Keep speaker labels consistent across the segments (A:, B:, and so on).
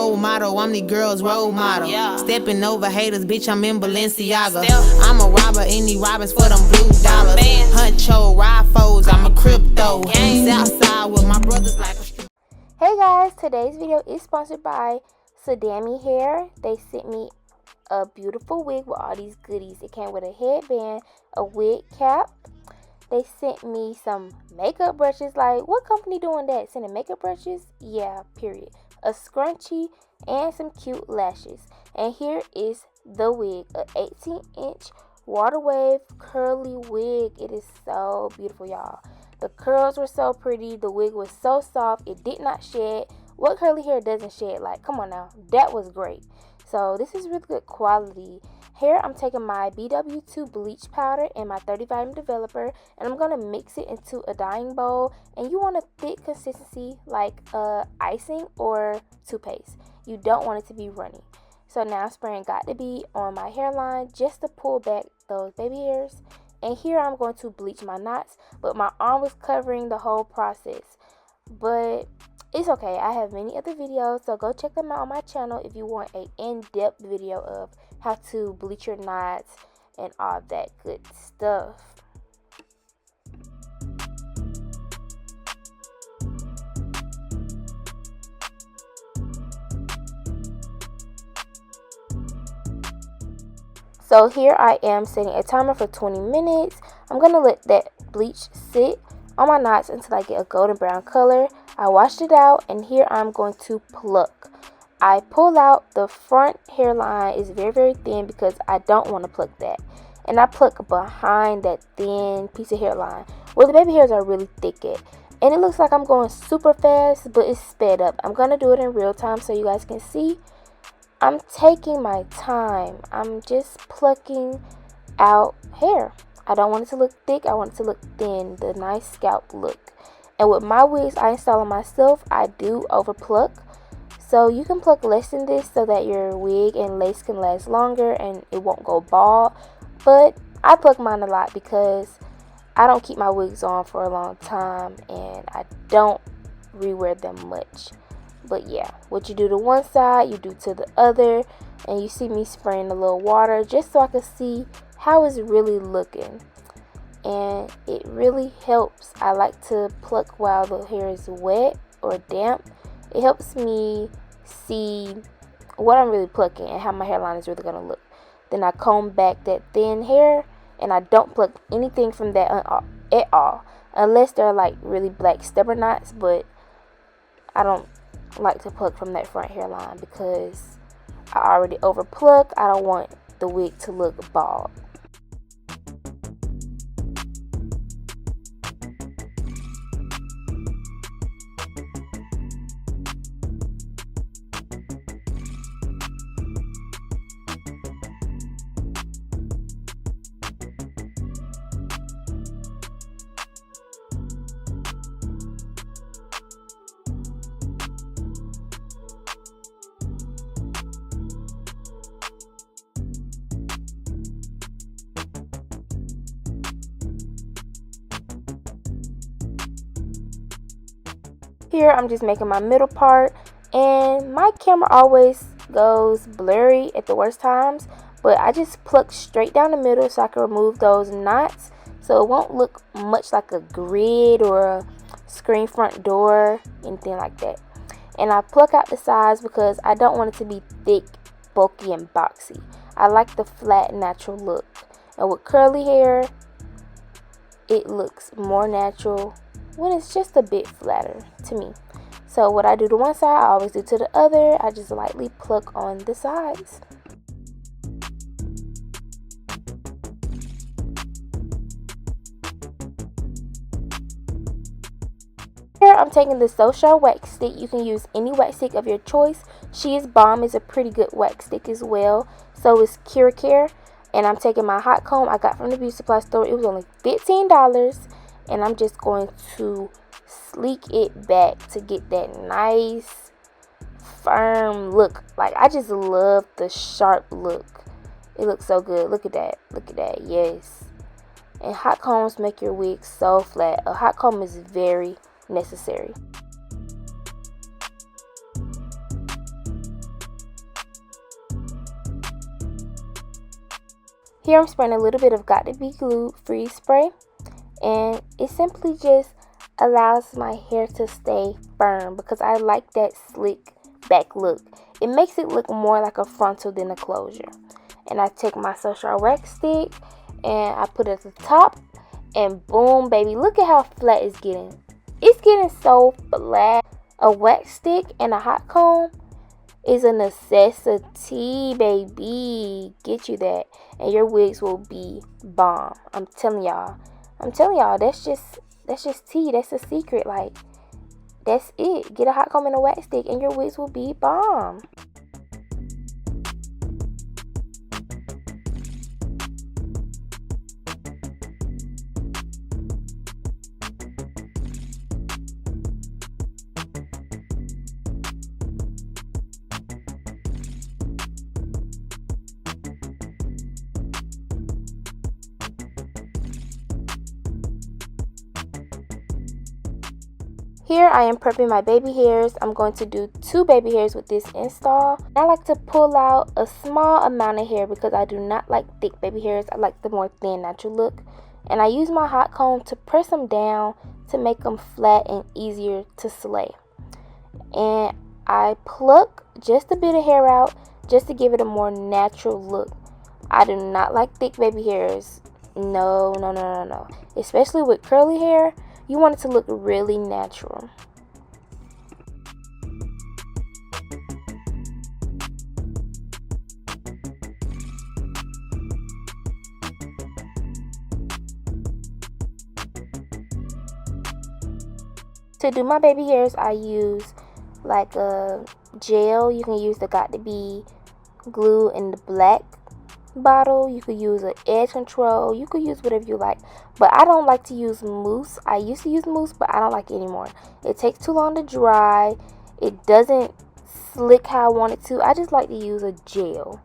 A: role model, I'm the girl's role model. Stepping over haters, bitch, I'm in Balenciaga. I'm a robber, any robbers for them blue dollars. Huncho, ride foes, I'm a crypto. Southside with my brothers like a...
B: Hey guys, today's video is sponsored by SDAMEYHAIR. They sent me a beautiful wig with all these goodies. It came with a headband, a wig cap. They sent me some makeup brushes. Like, what company doing that? Sending makeup brushes? Yeah, period. A scrunchie and some cute lashes. And here is the wig, a 18-inch WATERWAVE curly wig. It is so beautiful, y'all. The curls were so pretty. The wig was so soft. It did not shed. What curly hair doesn't shed? Like, come on now. That was great. So this is really good quality. Here I'm taking my BW2 bleach powder and my 30 vitamin developer, and I'm going to mix it into a dyeing bowl. And you want a thick consistency like icing or toothpaste. You don't want it to be runny. So now I'm spraying Got to Be on my hairline just to pull back those baby hairs. And here I'm going to bleach my knots, but my arm was covering the whole process. But it's okay, I have many other videos, so go check them out on my channel if you want an in-depth video of how to bleach your knots and all that good stuff. So here I am setting a timer for 20 minutes. I'm going to let that bleach sit on my knots until I get a golden brown color. I washed it out, and here I'm going to pluck. I pull out the front hairline is very, very thin because I don't want to pluck that. And I pluck behind that thin piece of hairline where the baby hairs are really thick at. And it looks like I'm going super fast, but it's sped up. I'm going to do it in real time so you guys can see. I'm taking my time. I'm just plucking out hair. I don't want it to look thick. I want it to look thin, the nice scalp look. And with my wigs I install on myself, I do over pluck. So you can pluck less than this so that your wig and lace can last longer and it won't go bald. But I pluck mine a lot because I don't keep my wigs on for a long time and I don't rewear them much. But yeah, what you do to one side, you do to the other. And you see me spraying a little water just so I can see how it's really looking. And it really helps. I like to pluck while the hair is wet or damp. It helps me see what I'm really plucking and how my hairline is really going to look. Then I comb back that thin hair, and I don't pluck anything from that at all. Unless they're like really black stubborn knots, but I don't like to pluck from that front hairline because I already over pluck. I don't want the wig to look bald. Here I'm just making my middle part, and my camera always goes blurry at the worst times, but I just pluck straight down the middle so I can remove those knots so it won't look much like a grid or a screen front door, anything like that. And I pluck out the sides because I don't want it to be thick, bulky, and boxy. I like the flat, natural look. And with curly hair, it looks more natural when it's just a bit flatter to me. So what I do to one side, I always do to the other. I just lightly pluck on the sides. Here I'm taking the So Sure wax stick. You can use any wax stick of your choice. She Is Bomb is a pretty good wax stick as well. So is Cure Care. And I'm taking my hot comb I got from the beauty supply store. It was only $15. And I'm just going to sleek it back to get that nice firm look. Like, I just love the sharp look. It looks so good. Look at that. Look at that. Yes. And hot combs make your wig so flat. A hot comb is very necessary. Here I'm spraying a little bit of Got to Be Glued freeze spray, and it simply just allows my hair to stay firm because I like that slick back look. It makes it look more like a frontal than a closure. And I take my social wax stick and I put it at the top, and boom, baby, look at how flat it's getting. It's getting so flat. A wax stick and a hot comb is a necessity, baby. Get you that, and your wigs will be bomb. I'm telling y'all. That's just tea. That's a secret. Like, that's it. Get a hot comb and a wax stick, and your wigs will be bomb. Here I am prepping my baby hairs. I'm going to do 2 baby hairs with this install. I like to pull out a small amount of hair because I do not like thick baby hairs. I like the more thin natural look. And I use my hot comb to press them down to make them flat and easier to slay. And I pluck just a bit of hair out just to give it a more natural look. I do not like thick baby hairs. No. Especially with curly hair. You want it to look really natural. To do my baby hairs, I use like a gel. You can use the Got to Be glue in the black bottle. You could use an edge control. You could use whatever you like, but I don't like to use mousse. I used to use mousse, but I don't like it anymore. It takes too long to dry. It doesn't slick how I want it to. I just like to use a gel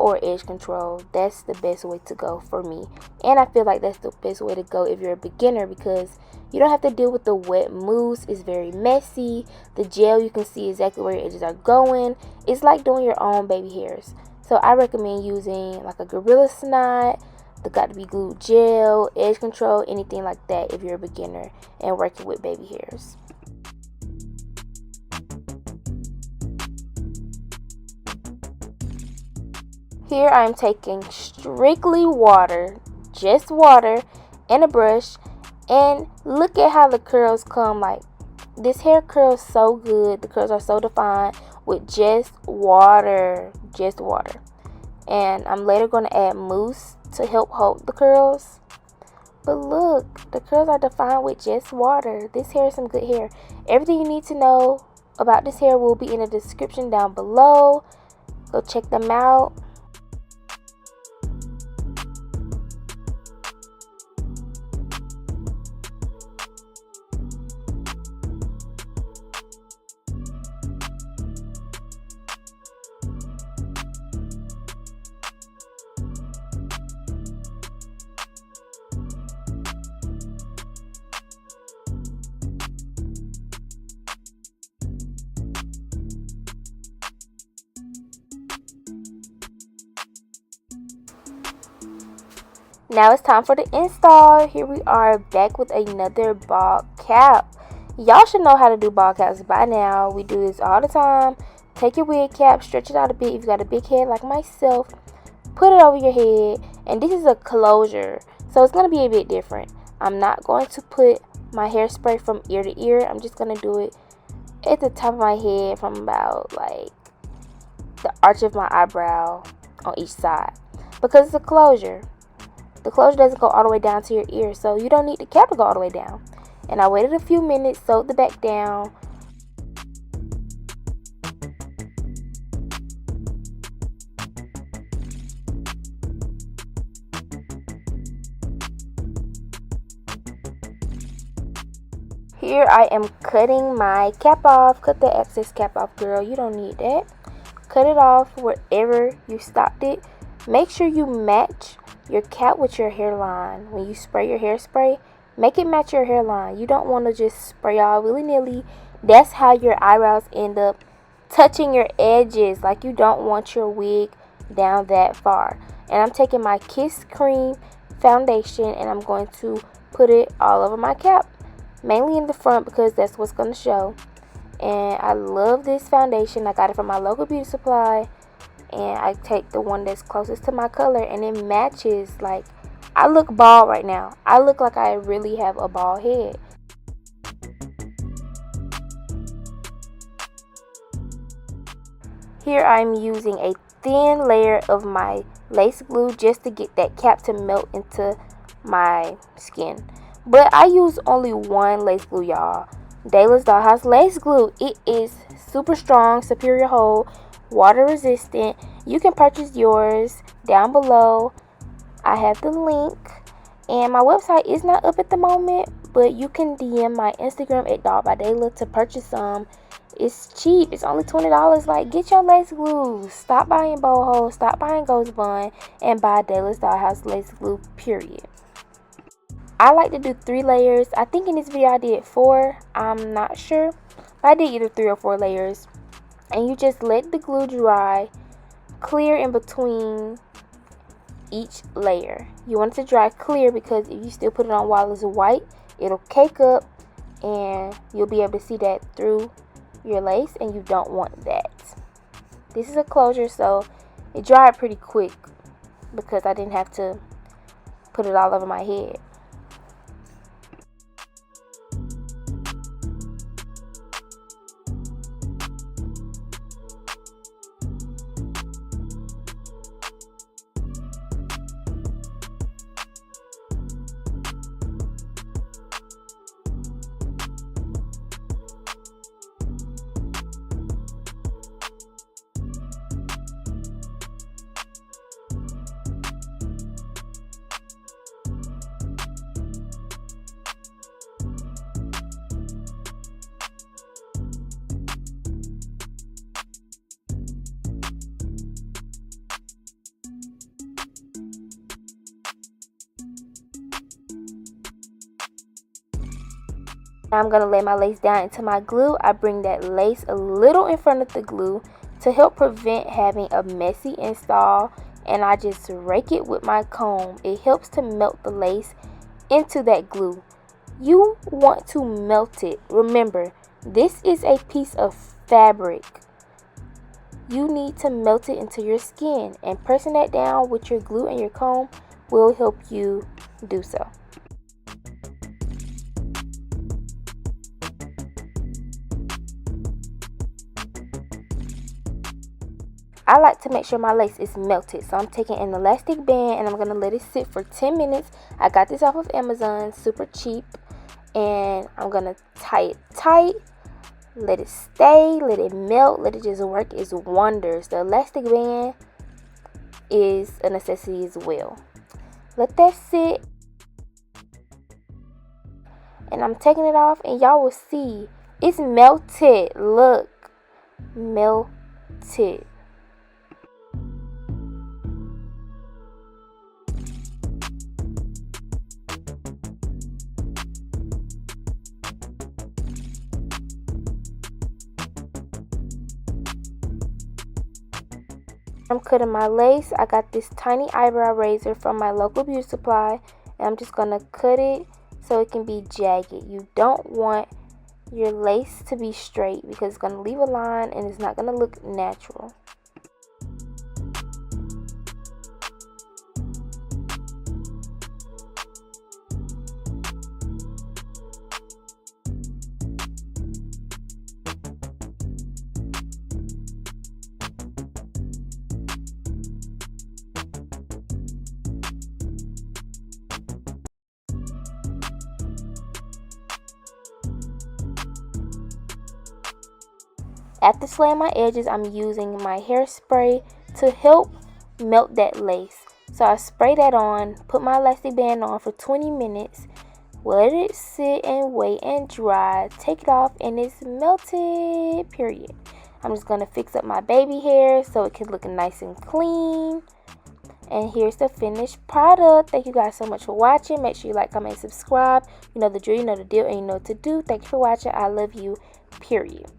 B: or edge control. That's the best way to go for me, and I feel like that's the best way to go if you're a beginner because you don't have to deal with the wet mousse. It's very messy. The gel, you can see exactly where your edges are going. It's like doing your own baby hairs. So I recommend using like a Gorilla Snot, the Got to Be Glued gel, edge control, anything like that if you're a beginner and working with baby hairs. Here I'm taking strictly water, just water, and a brush, and look at how the curls come. Like, this hair curls so good. The curls are so defined with just water. And I'm later going to add mousse to help hold the curls. But look, the curls are defined with just water. This hair is some good hair. Everything you need to know about this hair will be in the description down below. Go check them out. Now it's time for the install. Here we are back with another ball cap. Y'all should know how to do ball caps by now. We do this all the time. Take your wig cap, stretch it out a bit. If you got a big head like myself, put it over your head. And this is a closure, so it's going to be a bit different. I'm not going to put my hairspray from ear to ear. I'm just going to do it at the top of my head from about like the arch of my eyebrow on each side. Because it's a closure. The closure doesn't go all the way down to your ear, so you don't need the cap to go all the way down. And I waited a few minutes, sewed the back down. Here I am cutting my cap off. Cut the excess cap off, girl. You don't need that. Cut it off wherever you stopped it. Make sure you match your cap with your hairline. When you spray your hairspray, make it match your hairline. You don't want to just spray all willy-nilly. That's how your eyebrows end up touching your edges. Like, you don't want your wig down that far. And I'm taking my Kiss Cream foundation and I'm going to put it all over my cap, mainly in the front because that's what's going to show. And I love this foundation. I got it from my local beauty supply, and I take the one that's closest to my color, and it matches. Like, I look bald right now. I look like I really have a bald head. Here I'm using a thin layer of my lace glue just to get that cap to melt into my skin. But I use only one lace glue, y'all. Dayla's Dollhouse lace glue. It is super strong, superior hold, water resistant. You can purchase yours down below. I have the link, and my website is not up at the moment, but you can DM my Instagram at @dollbydayla to purchase some. It's cheap. It's only $20. Like, get your lace glue. Stop buying boho, stop buying ghost bun, and buy Dayla's Dollhouse lace glue, period. I like to do 3 layers. I think in this video I did 4. I'm not sure, but I did either 3 or 4 layers. And you just let the glue dry, clear in between each layer. You want it to dry clear because if you still put it on while it's white, it'll cake up and you'll be able to see that through your lace, and you don't want that. This is a closure, so it dried pretty quick because I didn't have to put it all over my head. I'm going to lay my lace down into my glue. I bring that lace a little in front of the glue to help prevent having a messy install, and I just rake it with my comb. It helps to melt the lace into that glue. You want to melt it. Remember, this is a piece of fabric. You need to melt it into your skin, and pressing that down with your glue and your comb will help you do so. I like to make sure my lace is melted, so I'm taking an elastic band and I'm going to let it sit for 10 minutes. I got this off of Amazon, super cheap, and I'm going to tie it tight, let it stay, let it melt, let it just work its wonders. The elastic band is a necessity as well. Let that sit, and I'm taking it off, and y'all will see it's melted. Look, melted. I'm cutting my lace. I got this tiny eyebrow razor from my local beauty supply, and I'm just going to cut it so it can be jagged. You don't want your lace to be straight because it's going to leave a line and it's not going to look natural. After slaying my edges, I'm using my hairspray to help melt that lace. So I spray that on, put my elastic band on for 20 minutes, let it sit and wait and dry, take it off, and it's melted, period. I'm just going to fix up my baby hair so it can look nice and clean. And here's the finished product. Thank you guys so much for watching. Make sure you like, comment, and subscribe. You know the drill, you know the deal, and you know what to do. Thank you for watching. I love you, period.